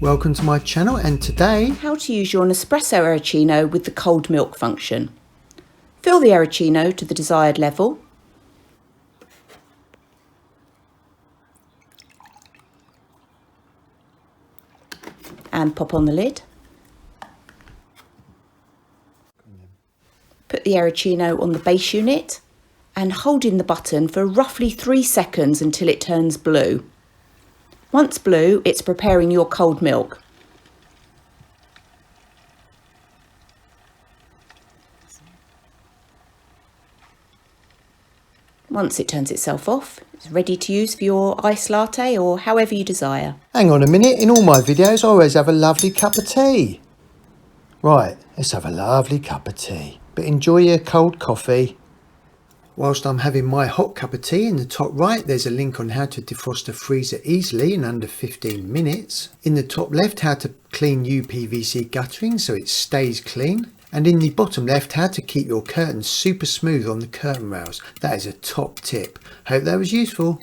Welcome to my channel, and today how to use your Nespresso Aeroccino with the cold milk function. Fill the Aeroccino to the desired level. And pop on the lid. Put the Aeroccino on the base unit and hold in the button for roughly 3 seconds until it turns blue. Once blue, it's preparing your cold milk. Once it turns itself off, it's ready to use for your iced latte or however you desire. hang on a minute, in all my videos I always have a lovely cup of tea. Right, let's have a lovely cup of tea. But enjoy your cold coffee. Whilst I'm having my hot cup of tea, in the top right there's a link on how to defrost a freezer easily in under 15 minutes. In the top left, how to clean UPVC guttering so it stays clean. And in the bottom left, how to keep your curtains super smooth on the curtain rails. That is a top tip. Hope that was useful.